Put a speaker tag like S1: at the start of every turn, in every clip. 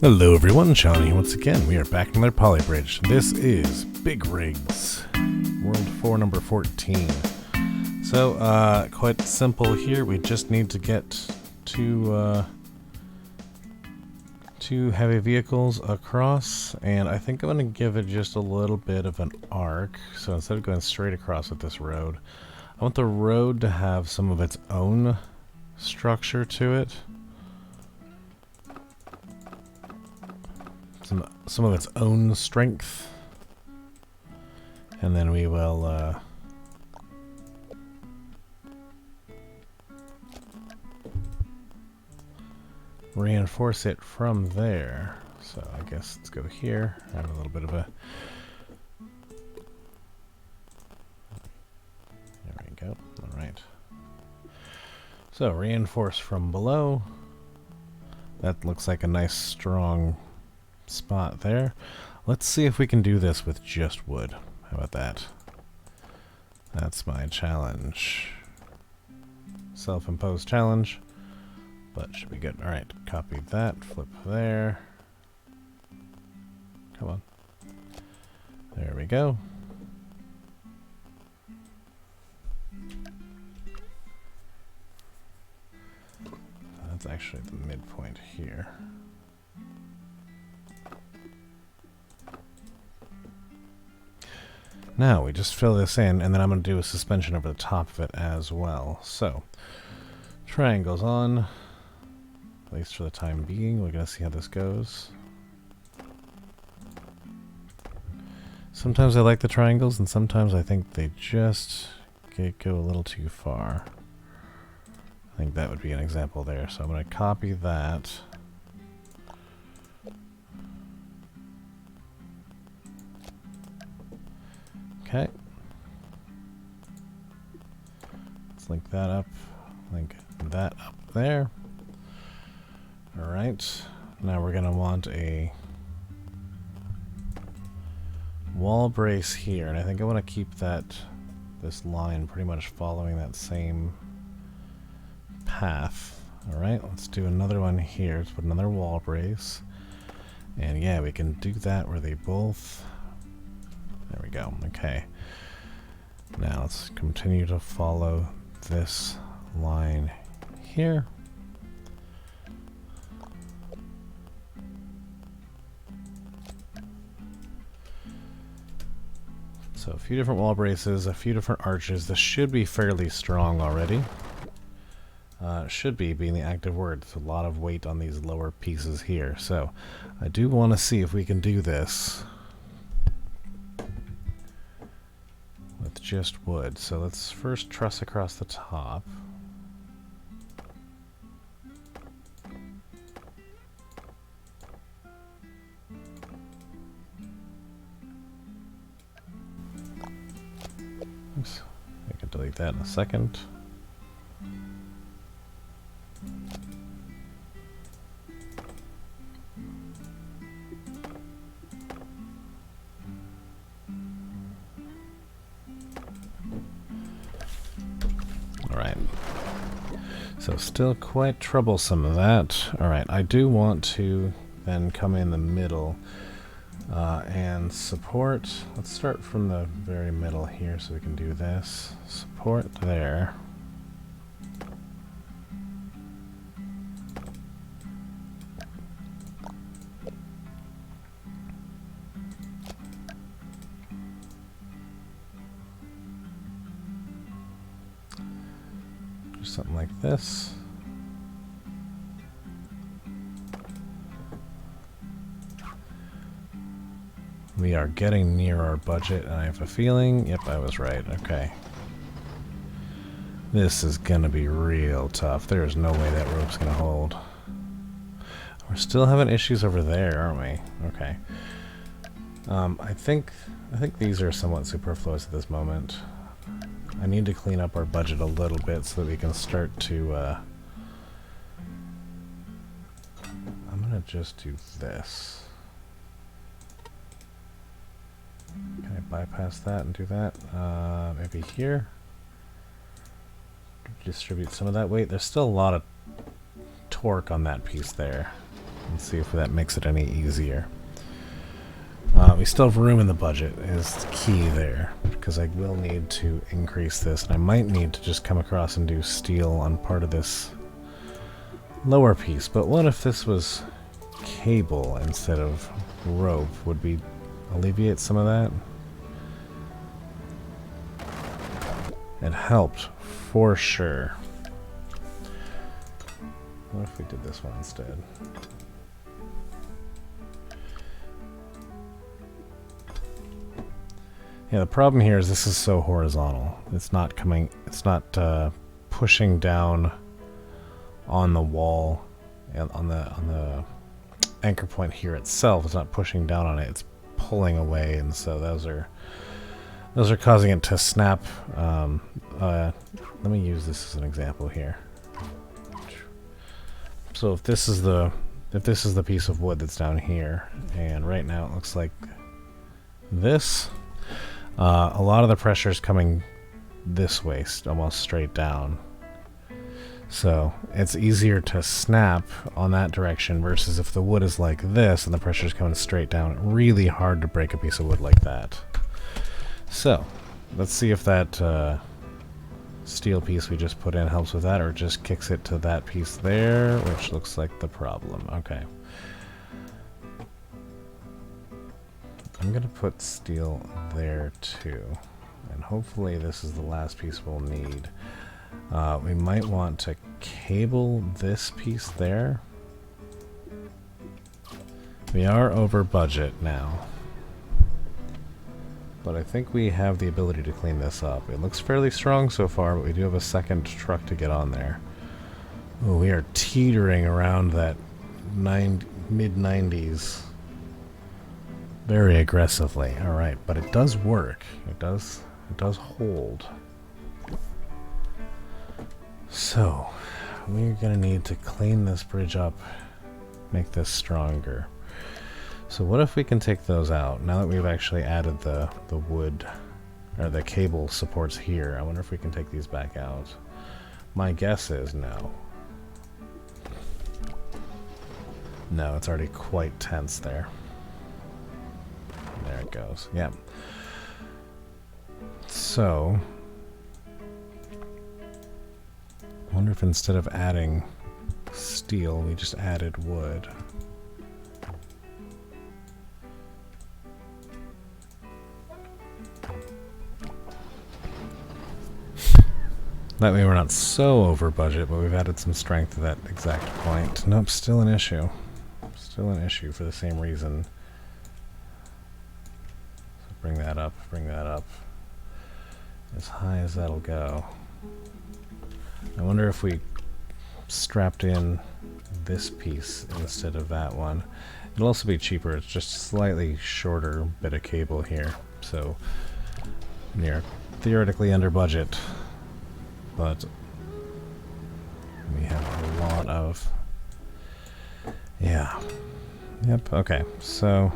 S1: Hello everyone, Sean here once again. We are back in another poly bridge. This is Big Rigs, World 4 number 14. So, quite simple here. We just need to get two heavy vehicles across, and I think I'm going to give it just a little bit of an arc. So instead of going straight across with this road, I want the road to have some of its own structure to it. Some of its own strength, and then we will reinforce it from there. So I guess let's go here, have a little bit of a, there we go. All right, so reinforce from below. That looks like a nice strong spot there. Let's see if we can do this with just wood. How about that? That's my challenge. Self-imposed challenge, but should be good. Alright, copy that, flip there. Come on. There we go. That's actually the midpoint here. Now we just fill this in, and then I'm going to do a suspension over the top of it as well. So, triangles on, at least for the time being. We're going to see how this goes. Sometimes I like the triangles, and sometimes I think they just go a little too far. I think that would be an example there. So I'm going to copy that. Okay. Let's link that up. Link that up there. Alright. Now we're going to want a wall brace here. And I think I want to keep this line pretty much following that same path. Alright, let's do another one here. Let's put another wall brace. And yeah, we can do that where they both... There we go. Okay. Now let's continue to follow this line here. So a few different wall braces, a few different arches. This should be fairly strong already. Should be, being the active word. There's a lot of weight on these lower pieces here. So I do want to see if we can do this with just wood. So let's first truss across the top. Oops. I can delete that in a second. So still quite troublesome of that. Alright, I do want to then come in the middle and support. Let's start from the very middle here so we can do this. Support there. Something like this. We are getting near our budget, and I have a feeling, yep, I was right. Okay. This is gonna be real tough. There is no way that rope's gonna hold. We're still having issues over there, aren't we? Okay. I think these are somewhat superfluous at this moment. I need to clean up our budget a little bit so that we can start to, I'm gonna just do this. Can I bypass that and do that? Maybe here? Distribute some of that weight. There's still a lot of torque on that piece there. and see if that makes it any easier. We still have room in the budget is the key there, because I will need to increase this, and I might need to just come across and do steel on part of this lower piece. But what if this was cable instead of rope? Would we alleviate some of that? It helped, for sure. What if we did this one instead? Yeah, the problem here is this is so horizontal. It's not coming, it's not pushing down on the wall, and on the anchor point here itself. It's not pushing down on it, it's pulling away, and so those are causing it to snap. Let me use this as an example here. So if this is the piece of wood that's down here, and right now it looks like this, a lot of the pressure is coming this way, almost straight down. So it's easier to snap on that direction versus if the wood is like this and the pressure is coming straight down. Really hard to break a piece of wood like that. So let's see if that steel piece we just put in helps with that, or just kicks it to that piece there, which looks like the problem. Okay. I'm going to put steel there too, and hopefully this is the last piece we'll need. We might want to cable this piece there. We are over budget now, but I think we have the ability to clean this up. It looks fairly strong so far, but we do have a second truck to get on there. Oh, we are teetering around that mid-90s. Very aggressively. Alright, but it does work. It does hold. So, we're going to need to clean this bridge up, make this stronger. So what if we can take those out? Now that we've actually added the wood, or the cable supports here, I wonder if we can take these back out. My guess is no. No, it's already quite tense there. There it goes. Yeah. So, I wonder if instead of adding steel, we just added wood. That way we're not so over budget, but we've added some strength to that exact point. Nope, still an issue. Still an issue for the same reason. So bring that up as high as that'll go. I wonder if we strapped in this piece instead of that one. It'll also be cheaper. It's just slightly shorter bit of cable here, so we're theoretically under budget, but we have a lot of... yeah. Yep, okay, so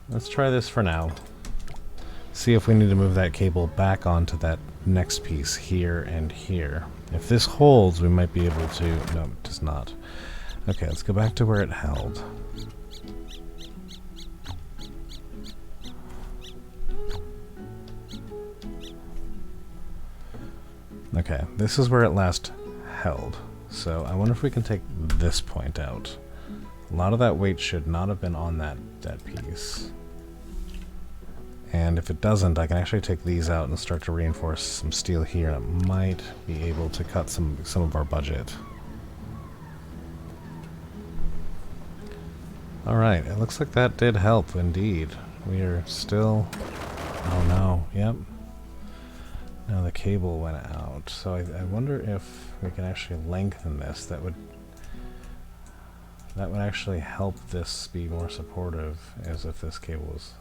S1: let's try this for now. See if we need to move that cable back onto that next piece here and here. If this holds, we might be able to... no, it does not. Okay, let's go back to where it held. Okay, this is where it last held. So I wonder if we can take this point out. A lot of that weight should not have been on that piece. And if it doesn't, I can actually take these out and start to reinforce some steel here, and it might be able to cut some of our budget. Alright, it looks like that did help indeed. We are still... oh no, yep. Now the cable went out, so I wonder if we can actually lengthen this. That would actually help this be more supportive, as if this cable was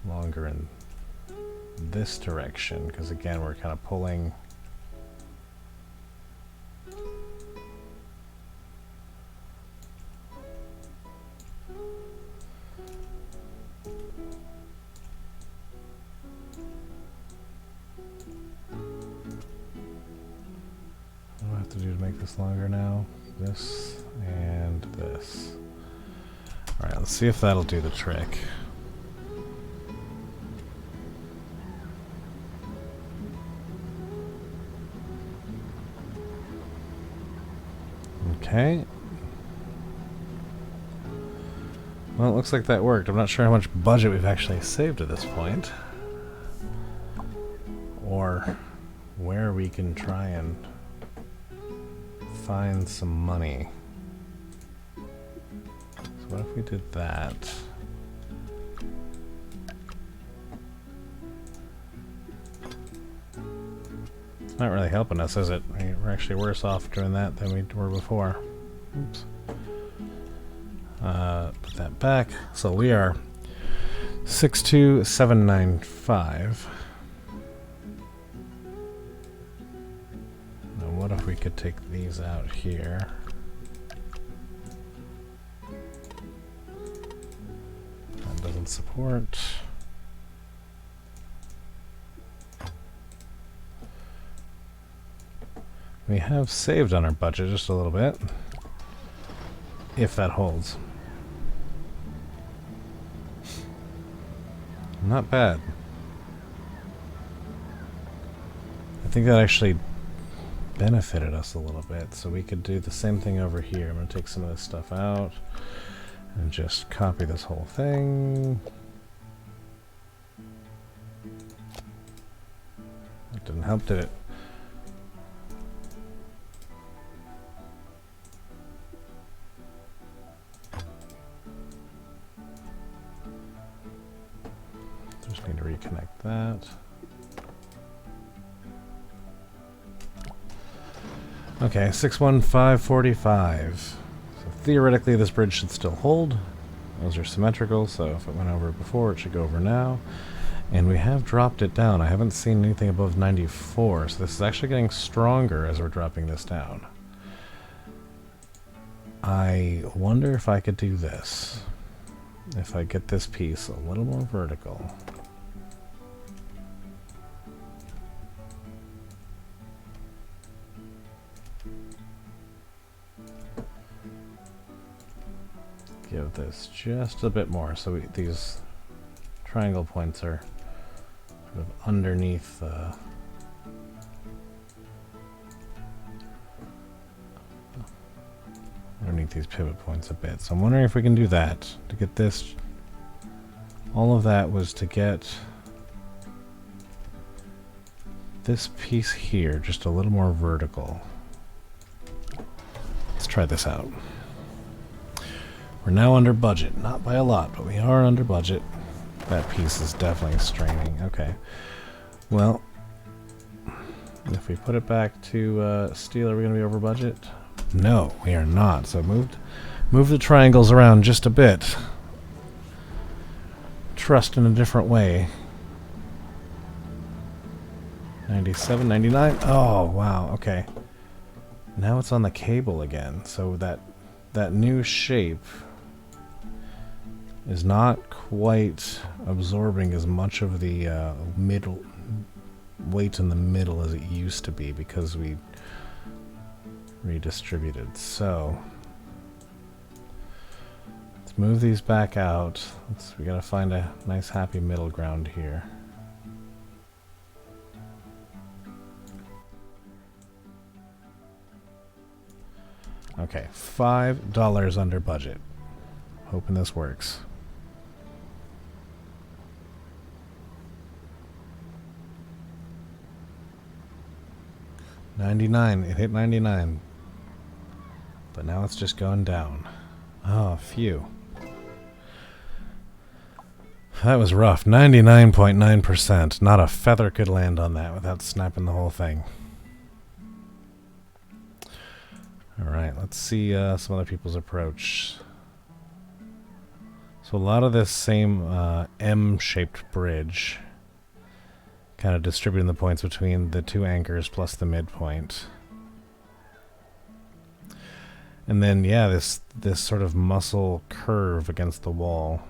S1: longer in this direction, because again we're kind of pulling... what do I have to do to make take this longer now. This and this. Alright, let's see if that'll do the trick. Okay. Well, it looks like that worked. I'm not sure how much budget we've actually saved at this point. Or where we can try and find some money. So what if we did that? It's not really helping us, is it? We're actually worse off doing that than we were before. Oops. Put that back. So we are 62795. Now what if we could take these out here? That doesn't support. We have saved on our budget just a little bit. If that holds. Not bad. I think that actually benefited us a little bit, so we could do the same thing over here. I'm going to take some of this stuff out and just copy this whole thing. That didn't help, did it? Just need to reconnect that. Okay, 61545. So theoretically this bridge should still hold. Those are symmetrical, so if it went over before, it should go over now. And we have dropped it down. I haven't seen anything above 94, so this is actually getting stronger as we're dropping this down. I wonder if I could do this. If I get this piece a little more vertical. Give this just a bit more, so these triangle points are sort of underneath these pivot points a bit. So I'm wondering if we can do that to get this. All of that was to get this piece here just a little more vertical. Let's try this out. We're now under budget. Not by a lot, but we are under budget. That piece is definitely straining. Okay. Well, if we put it back to steel, are we going to be over budget? No, we are not. So move the triangles around just a bit. Trust in a different way. 97, 99. Oh, wow. Okay. Now it's on the cable again. So that new shape is not quite absorbing as much of the middle weight in the middle as it used to be because we redistributed. So let's move these back out. We gotta find a nice happy middle ground here. Okay, $5 under budget. Hoping this works. $99. It hit 99. But now it's just going down. Oh, phew. That was rough. 99.9%. Not a feather could land on that without snapping the whole thing. Alright, let's see some other people's approach. So a lot of this same M-shaped bridge, kind of distributing the points between the two anchors plus the midpoint. And then, yeah, this sort of muscle curve against the wall.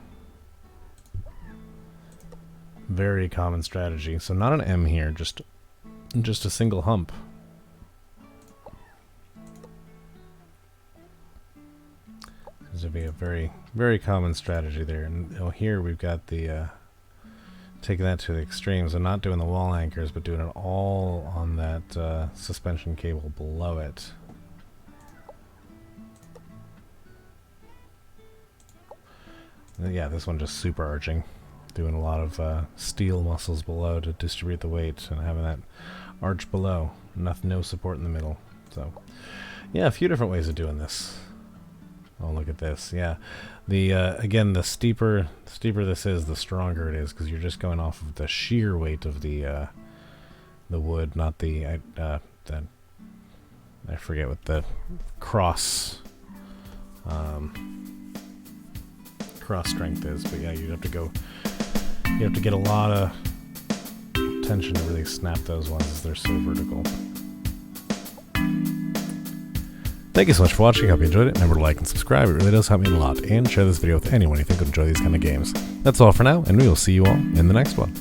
S1: Very common strategy. So not an M here, just a single hump. This would be a very, very common strategy there. And here we've got the taking that to the extremes and not doing the wall anchors, but doing it all on that suspension cable below it. And yeah, this one just super arching, doing a lot of steel muscles below to distribute the weight and having that arch below, no support in the middle. So yeah, a few different ways of doing this. Oh, look at this. Yeah, the again, the steeper this is, the stronger it is, because you're just going off of the sheer weight of the wood, not the I forget what the cross strength is, but yeah, you have to get a lot of tension to really snap those ones as they're so vertical. Thank you so much for watching. I hope you enjoyed it. Remember to like and subscribe. It really does help me a lot. And share this video with anyone you think would enjoy these kind of games. That's all for now, and we will see you all in the next one.